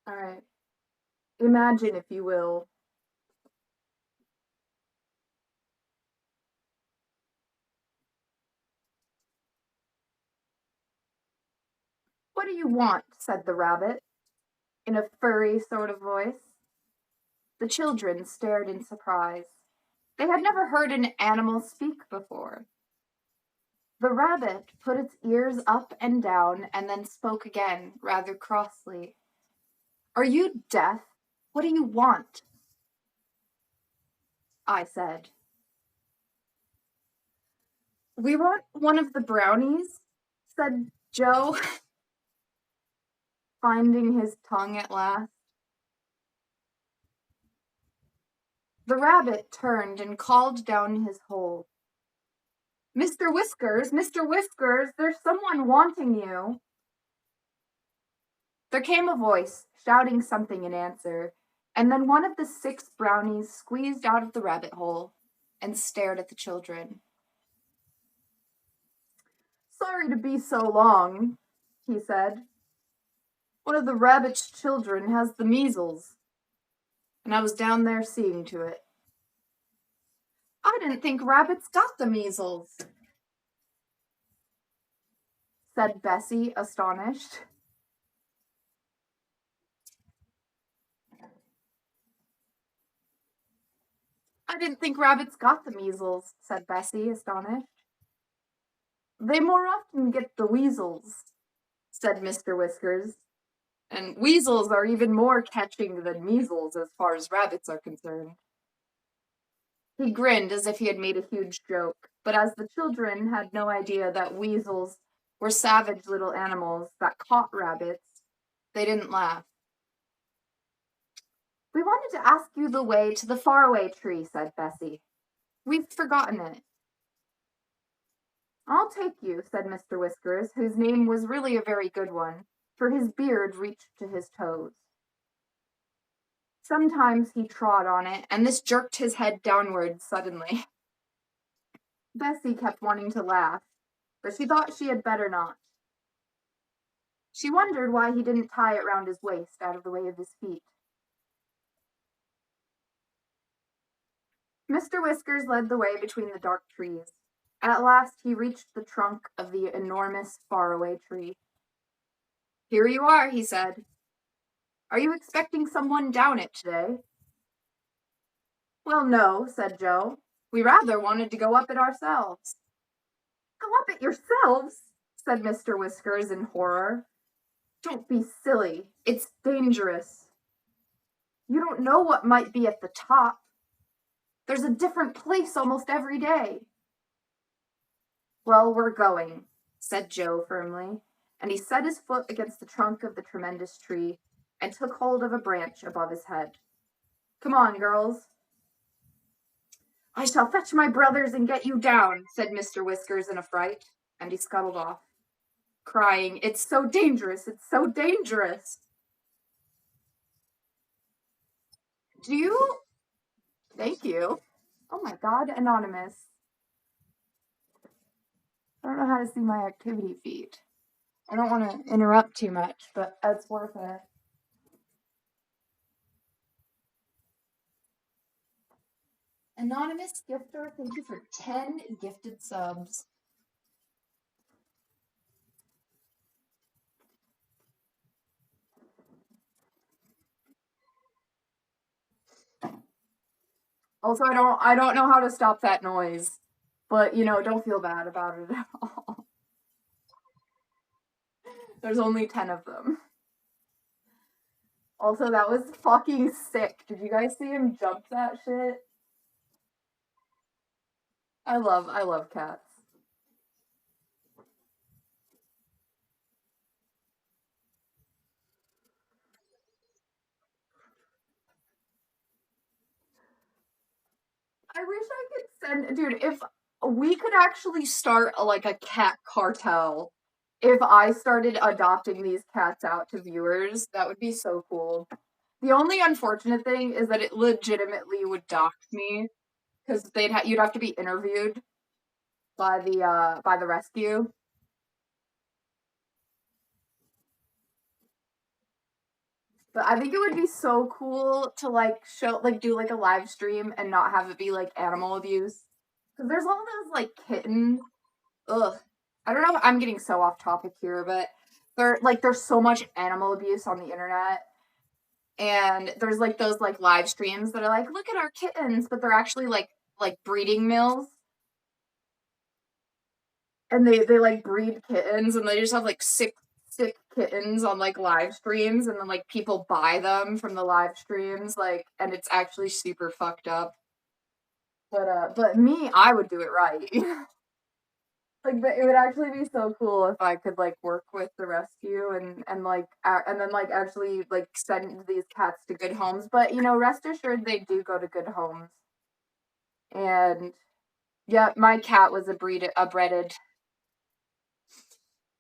All right. Imagine, if you will. What do you want? Said the rabbit, in a furry sort of voice. The children stared in surprise. They had never heard an animal speak before. The rabbit put its ears up and down and then spoke again, rather crossly. Are you deaf? What do you want? I said. We want one of the brownies, said Joe, finding his tongue at last. The rabbit turned and called down his hole. Mr. Whiskers, Mr. Whiskers, there's someone wanting you. There came a voice, shouting something in answer, and then one of the 6 brownies squeezed out of the rabbit hole and stared at the children. Sorry to be so long, he said. One of the rabbit's children has the measles, and I was down there seeing to it. I didn't think rabbits got the measles, said Bessie, astonished. I didn't think rabbits got the measles, said Bessie, astonished. They more often get the weasels, said Mr. Whiskers. And weasels are even more catching than measles as far as rabbits are concerned. He grinned as if he had made a huge joke, but as the children had no idea that weasels were savage little animals that caught rabbits, they didn't laugh. We wanted to ask you the way to the faraway tree, said Bessie. We've forgotten it. I'll take you, said Mr. Whiskers, whose name was really a very good one, for his beard reached to his toes. Sometimes he trod on it, and this jerked his head downward suddenly. Bessie kept wanting to laugh, but she thought she had better not. She wondered why he didn't tie it round his waist out of the way of his feet. Mr. Whiskers led the way between the dark trees. At last he reached the trunk of the enormous faraway tree. Here you are, he said. Are you expecting someone down it today? Well, no, said Joe. We rather wanted to go up it ourselves. Go up it yourselves? Said Mr. Whiskers in horror. Don't be silly. It's dangerous. You don't know what might be at the top. There's a different place almost every day. Well, we're going, said Joe firmly, and he set his foot against the trunk of the tremendous tree and took hold of a branch above his head. Come on, girls. I shall fetch my brothers and get you down, said Mr. Whiskers in a fright, and he scuttled off, crying, It's so dangerous, it's so dangerous. Do you? Thank you. Oh my God, Anonymous. I don't know how to see my activity feed. I don't want to interrupt too much, but it's worth it. Anonymous gifter, thank you for 10 gifted subs. Also, I don't know how to stop that noise, but don't feel bad about it at all. There's only 10 of them. Also, that was fucking sick. Did you guys see him jump that shit? I love cats. I wish I could send, dude, if we could actually start a cat cartel, if I started adopting these cats out to viewers, that would be so cool. The only unfortunate thing is that it legitimately would dox me, because you'd have to be interviewed by the rescue. But I think it would be so cool to like show like do like a live stream and not have it be like animal abuse. Because there's all those like kitten. Ugh. I don't know. I'm getting so off topic here, but there's so much animal abuse on the internet, and there's like those like live streams that are like, look at our kittens, but they're actually like breeding mills, and they like breed kittens, and they just have like sick kittens on like live streams, and then like people buy them from the live streams, like, and it's actually super fucked up. But me, I would do it right. Like, but it would actually be so cool if I could like work with the rescue and like and then like actually like send these cats to good homes. But rest assured they do go to good homes. And yeah, my cat was a breaded.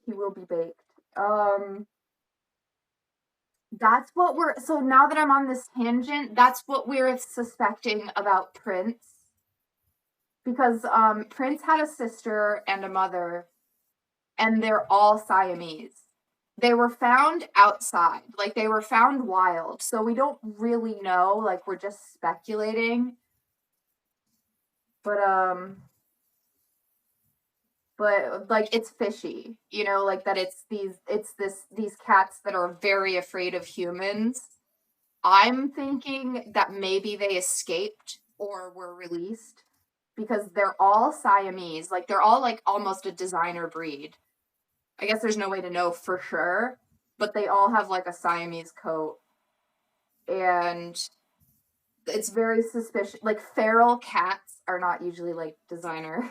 He will be baked. That's what we're so now that I'm on this tangent, that's what we're suspecting about Prince. Because Prince had a sister and a mother, and they're all Siamese. They were found outside, like they were found wild. So we don't really know, like we're just speculating. But like it's fishy, like that these cats that are very afraid of humans. I'm thinking that maybe they escaped or were released because they're all Siamese. Like they're all like almost a designer breed. I guess there's no way to know for sure, but they all have like a Siamese coat. And it's very suspicious. Like feral cats are not usually like designer.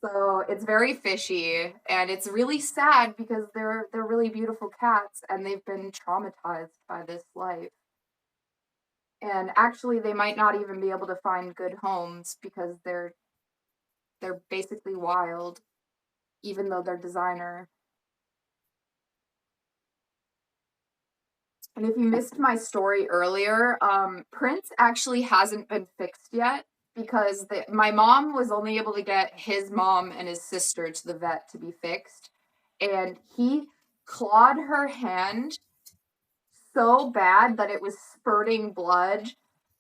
So it's very fishy and it's really sad because they're really beautiful cats and they've been traumatized by this life. And actually they might not even be able to find good homes because they're basically wild even though they're designer. And if you missed my story earlier, Prince actually hasn't been fixed yet because my mom was only able to get his mom and his sister to the vet to be fixed. And he clawed her hand so bad that it was spurting blood.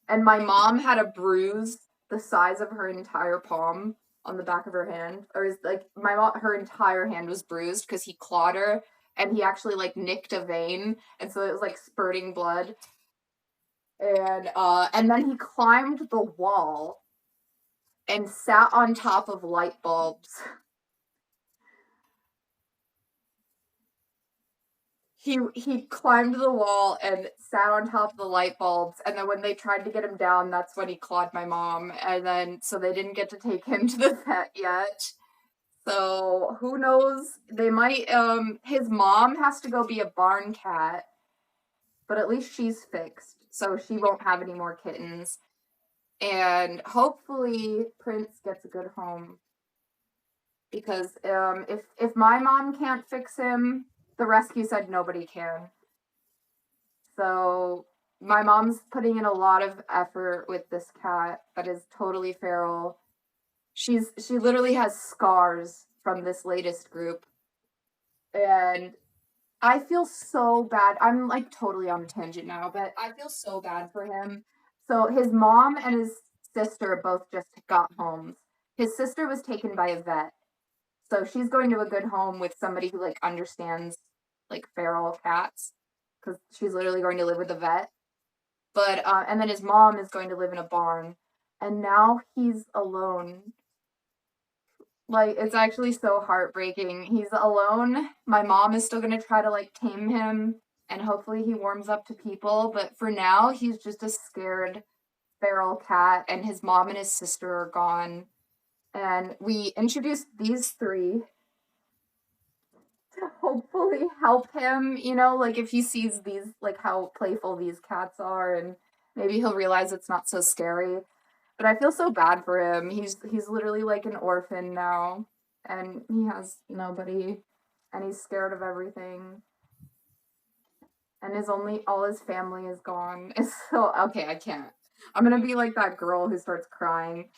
And my mom had a bruise the size of her entire palm on the back of her hand. Or is like my mom, her entire hand was bruised because he clawed her and he actually like nicked a vein, and so it was like spurting blood. And then he climbed the wall and sat on top of light bulbs. He climbed the wall and sat on top of the light bulbs, and then when they tried to get him down, that's when he clawed my mom, and then so they didn't get to take him to the vet yet. So who knows? They might his mom has to go be a barn cat, but at least she's fixed, so she won't have any more kittens. And hopefully Prince gets a good home. Because if my mom can't fix him, the rescue said nobody can. So my mom's putting in a lot of effort with this cat that is totally feral. She literally has scars from this latest group, and I feel so bad. I'm like totally on a tangent now, but I feel so bad for him. So his mom and his sister both just got homes. His sister was taken by a vet. So she's going to a good home with somebody who like understands like feral cats because she's literally going to live with a vet. But and then his mom is going to live in a barn, and now he's alone. Like it's actually so heartbreaking. He's alone. My mom is still gonna try to like tame him, and hopefully he warms up to people. But for now, he's just a scared feral cat, and his mom and his sister are gone. And we introduced these three to hopefully help him, like if he sees these, like how playful these cats are, and maybe he'll realize it's not so scary. But I feel so bad for him. He's literally like an orphan now, and he has nobody, and he's scared of everything. And his only all his family is gone. It's so okay, I can't. I'm gonna be like that girl who starts crying.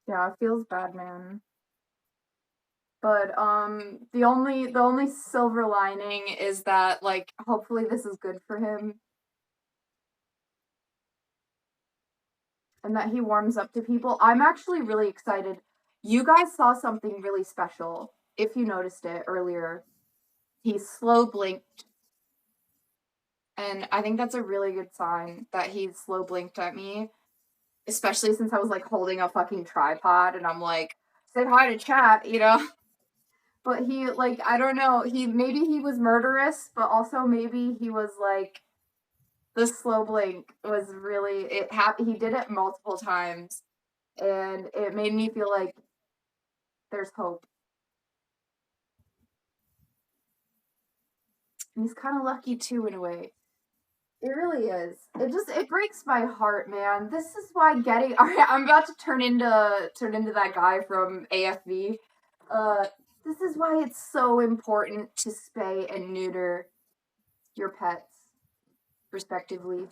Yeah, it feels bad, man. But the only silver lining is that like hopefully this is good for him and that he warms up to people. I'm actually really excited. You guys saw something really special if you noticed it earlier. He slow blinked, and I think that's a really good sign that he slow blinked at me, especially since I was like holding a fucking tripod and I'm like, say hi to chat, you know? But he like I don't know, he maybe he was murderous, but also maybe he was like the slow blink was really he did it multiple times and it made me feel like there's hope. And he's kind of lucky too in a way. It really is. It breaks my heart, man. This is why getting all right, I'm about to turn into that guy from AFV. Uh this is why it's so important to spay and neuter your pets respectively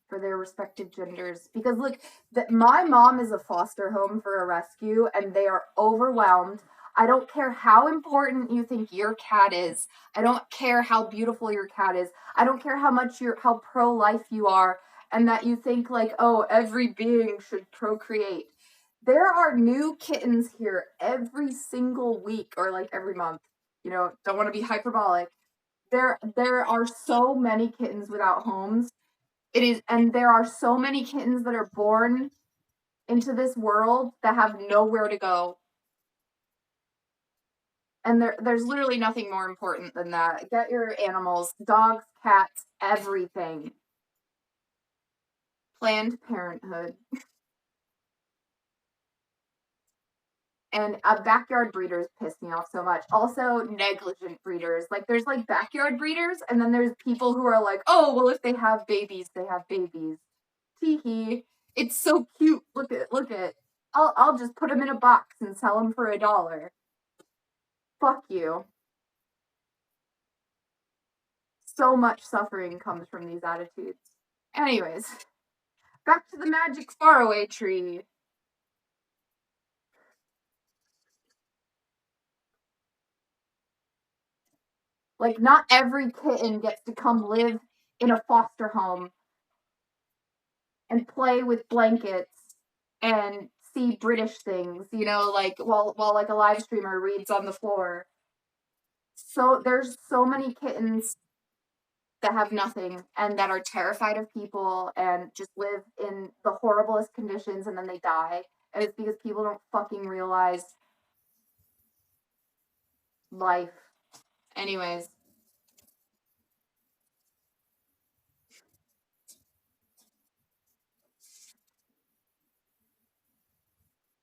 for their respective genders. Because look, that my mom is a foster home for a rescue and they are overwhelmed. I don't care how important you think your cat is. I don't care how beautiful your cat is. I don't care how pro-life you are and that you think like, "Oh, every being should procreate." There are new kittens here every single week or like every month. You know, don't want to be hyperbolic. There are so many kittens without homes. It is, and there are so many kittens that are born into this world that have nowhere to go. And there's literally nothing more important than that. Get your animals, dogs, cats, everything. Planned Parenthood. And backyard breeders piss me off so much. Also, negligent breeders. Like, there's like backyard breeders, and then there's people who are like, oh, well, if they have babies, they have babies. Tee hee. It's so cute. Look at. I'll just put them in a box and sell them for $1. Fuck you. So much suffering comes from these attitudes. Anyways, back to the magic faraway tree. Like, not every kitten gets to come live in a foster home and play with blankets and see British things, you know, like while like a live streamer reads on the floor. So there's so many kittens that have nothing and that are terrified of people and just live in the horriblest conditions and then they die. And it's because people don't fucking realize life. Anyways,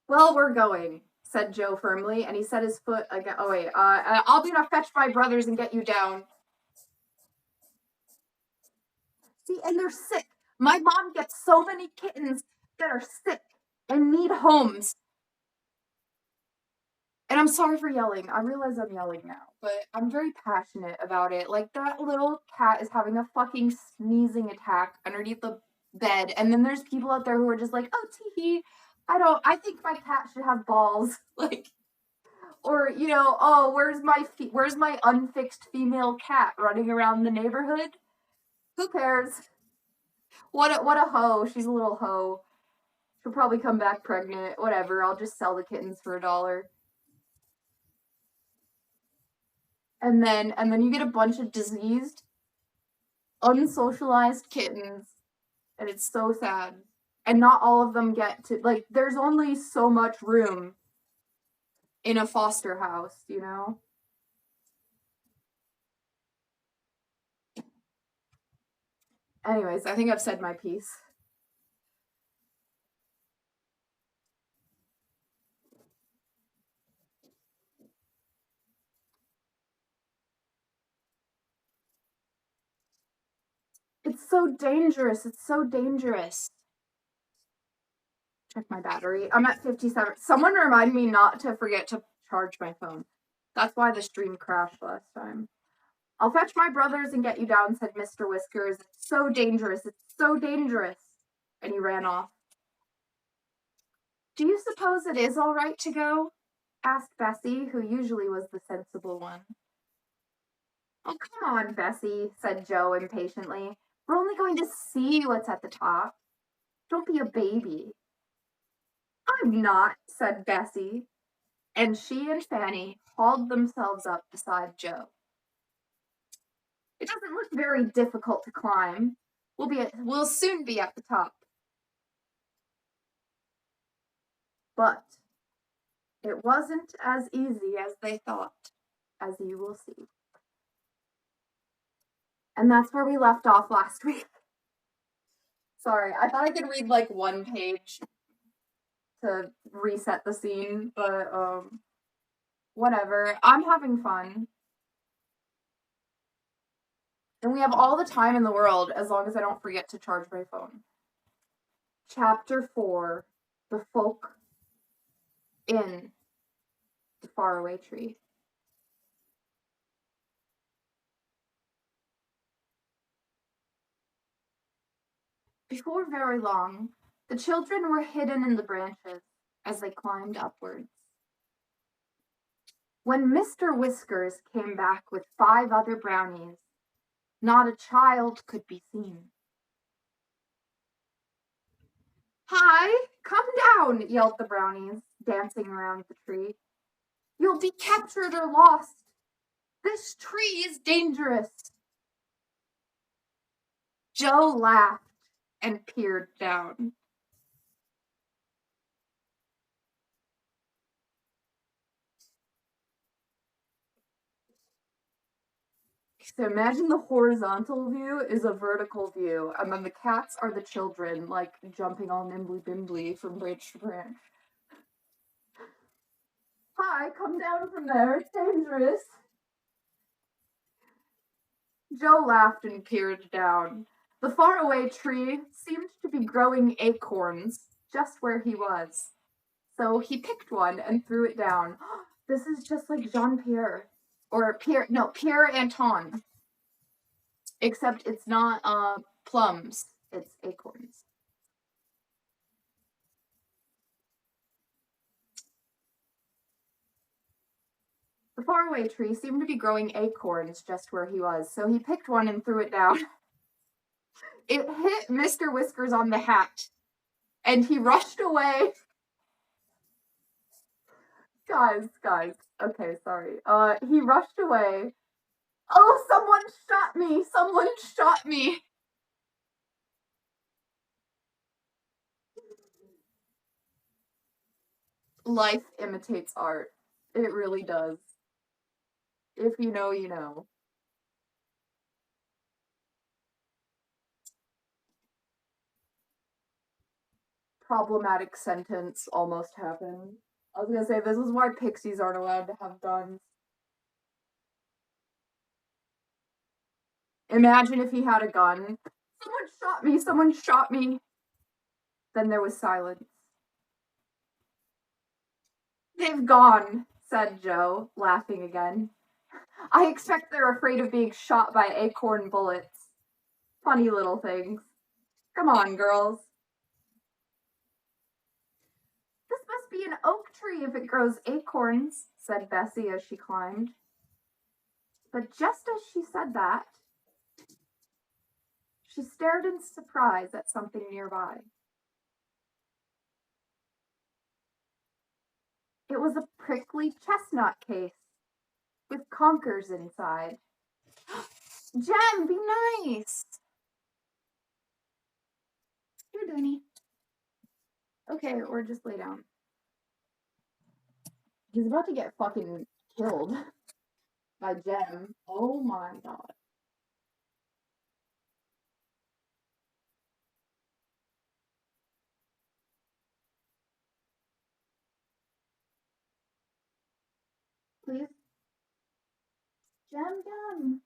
well, we're going, said Joe firmly, and he set his foot again. Oh, wait, I'll be to fetch my brothers and get you down. See, and they're sick. My mom gets so many kittens that are sick and need homes. And I'm sorry for yelling. I realize I'm yelling now, but I'm very passionate about it. Like, that little cat is having a fucking sneezing attack underneath the bed, and then there's people out there who are just like, oh, tee I think my cat should have balls. Like, or, you know, oh, where's my unfixed female cat running around the neighborhood? Who cares? What a hoe. She's a little hoe. She'll probably come back pregnant. Whatever. I'll just sell the kittens for $1. And then you get a bunch of diseased, unsocialized kittens, and it's so sad. And not all of them get to like there's only so much room in a foster house, you know? Anyways, I think I've said my piece. It's so dangerous. It's so dangerous. Check my battery. I'm at 57. Someone remind me not to forget to charge my phone. That's why the stream crashed last time. I'll fetch my brothers and get you down, said Mr. Whiskers. It's so dangerous. It's so dangerous. And he ran off. Do you suppose it is all right to go? Asked Bessie, who usually was the sensible one. Oh, come on, Bessie, said Joe impatiently. We're only going to see what's at the top. Don't be a baby. I'm not, said Bessie, and she and Fanny hauled themselves up beside Joe. It doesn't look very difficult to climb. We'll soon be at the top. But it wasn't as easy as they thought, as you will see. And that's where we left off last week. Sorry, I thought I could read like one page to reset the scene, but whatever. I'm having fun. And we have all the time in the world as long as I don't forget to charge my phone. Chapter 4, The Folk in the Faraway Tree. Before very long, the children were hidden in the branches as they climbed upwards. When Mr. Whiskers came back with 5 other brownies, not a child could be seen. Hi, come down, yelled the brownies, dancing around the tree. You'll be captured or lost. This tree is dangerous. Joe laughed and peered down. So imagine the horizontal view is a vertical view, and then the cats are the children, like jumping all nimbly bimbly from branch to branch. Hi, come down from there, it's dangerous. Joe laughed and peered down. The faraway tree seemed to be growing acorns just where he was. So he picked one and threw it down. This is just like Jean-Pierre. Or Pierre Anton. Except it's not plums, it's acorns. The faraway tree seemed to be growing acorns just where he was, so he picked one and threw it down. It hit Mr. Whiskers on the hat, and he rushed away. Guys, okay, sorry. He rushed away. Oh, someone shot me! Someone shot me! Life imitates art. It really does. If you know, you know. Problematic sentence almost happened. I was gonna say, this is why pixies aren't allowed to have guns. Imagine if he had a gun. Someone shot me, someone shot me. Then there was silence. They've gone, said Joe, laughing again. I expect they're afraid of being shot by acorn bullets. Funny little things. Come on, girls. This must be an oak tree if it grows acorns, said Bessie as she climbed. But just as she said that, she stared in surprise at something nearby. It was a prickly chestnut case with conkers inside. Jem, be nice! Here, Danny. Okay, or just lay down. He's about to get fucking killed by Jem. Oh my god. Please? Jem.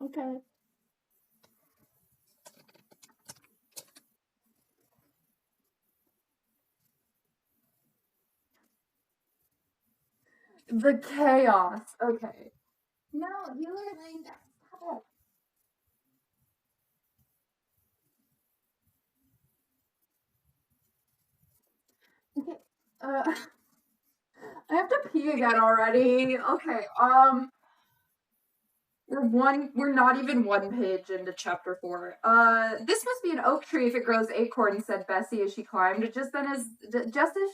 Okay. The chaos. Okay. No, you are laying down. Stop it. I have to pee again already. Okay, we're not even one page into chapter 4. This must be an oak tree if it grows acorns, said Bessie as she climbed. Just as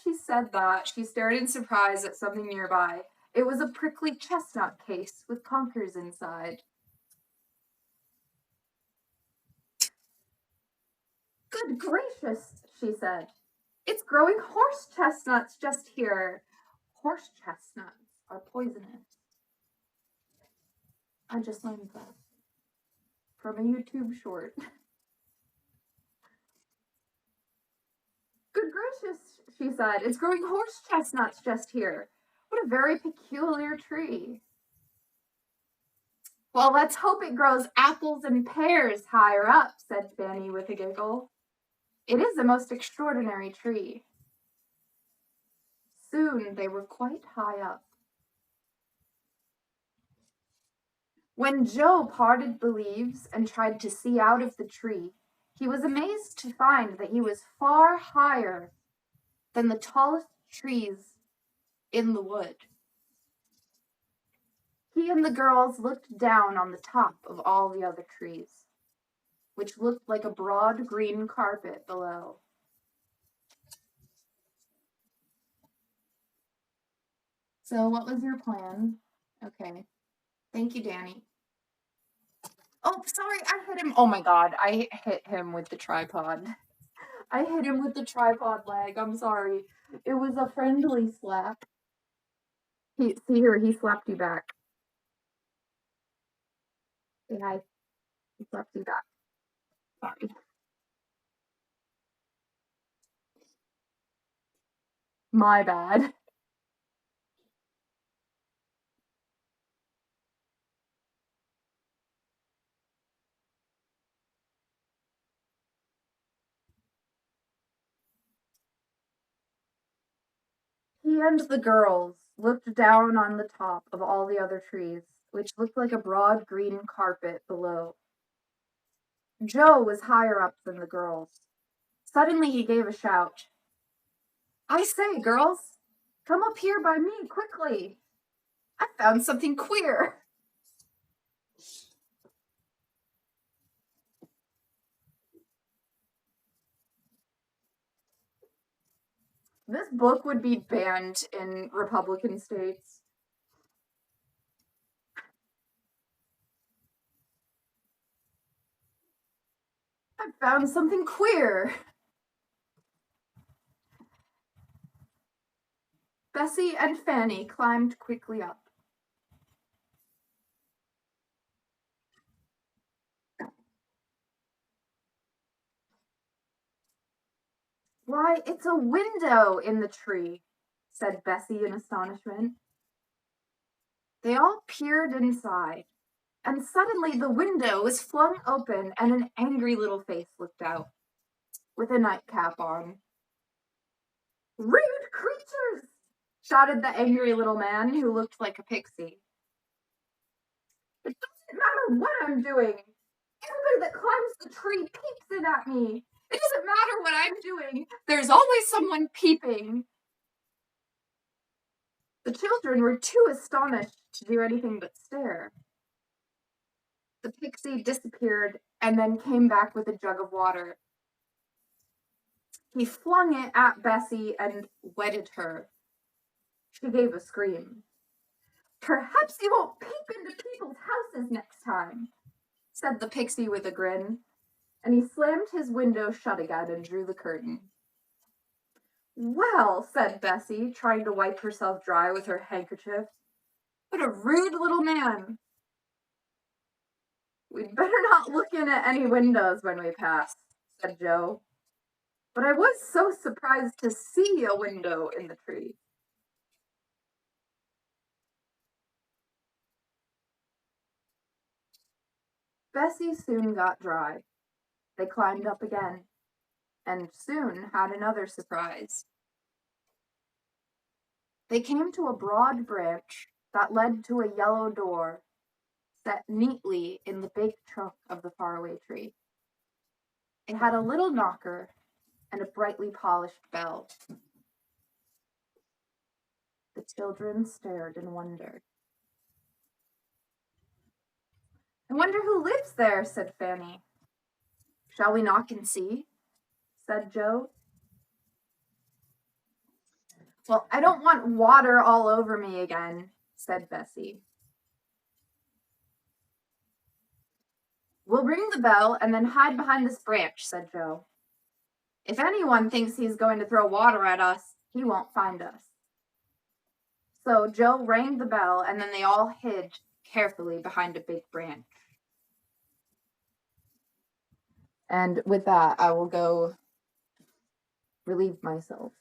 she said that, she stared in surprise at something nearby. It was a prickly chestnut case with conkers inside. Good gracious, she said. It's growing horse chestnuts just here. Horse chestnuts are poisonous. I just learned that from a YouTube short. Good gracious, she said. It's growing horse chestnuts just here. What a very peculiar tree. Well, let's hope it grows apples and pears higher up, said Fanny with a giggle. It is a most extraordinary tree. Soon they were quite high up. When Joe parted the leaves and tried to see out of the tree, he was amazed to find that he was far higher than the tallest trees in the wood. He and the girls looked down on the top of all the other trees, which looked like a broad green carpet below. So, what was your plan? Okay. Thank you, Danny. Oh, sorry, I hit him. Oh my god, I hit him with the tripod. I hit him with the tripod leg. I'm sorry. It was a friendly slap. See here, he slapped you back. Say hi. He slapped you back. Sorry. My bad. He and the girls looked down on the top of all the other trees, which looked like a broad green carpet below. Joe was higher up than the girls. Suddenly he gave a shout. I say, girls, come up here by me quickly. I found something queer. This book would be banned in Republican states. I found something queer. Bessie and Fanny climbed quickly up. Why, it's a window in the tree, said Bessie in astonishment. They all peered inside, and suddenly the window was flung open and an angry little face looked out, with a nightcap on. Rude creatures! Shouted the angry little man who looked like a pixie. It doesn't matter what I'm doing. Everybody that climbs the tree peeps in at me. It doesn't matter what I'm doing. There's always someone peeping. The children were too astonished to do anything but stare. The pixie disappeared and then came back with a jug of water. He flung it at Bessie and wetted her. She gave a scream. Perhaps you won't peep into people's houses next time, said the pixie with a grin, and he slammed his window shut again and drew the curtain. Well, said Bessie, trying to wipe herself dry with her handkerchief. What a rude little man. We'd better not look in at any windows when we pass, said Joe. But I was so surprised to see a window in the tree. Bessie soon got dry. They climbed up again, and soon had another surprise. They came to a broad branch that led to a yellow door set neatly in the big trunk of the faraway tree. It had a little knocker and a brightly polished bell. children stared in wonder. I wonder who lives there, said Fanny. Shall we knock and see? Said Joe. Well, I don't want water all over me again, said Bessie. We'll ring the bell and then hide behind this branch, said Joe. If anyone thinks he's going to throw water at us, he won't find us. So Joe rang the bell and then they all hid carefully behind a big branch. And with that, I will go relieve myself.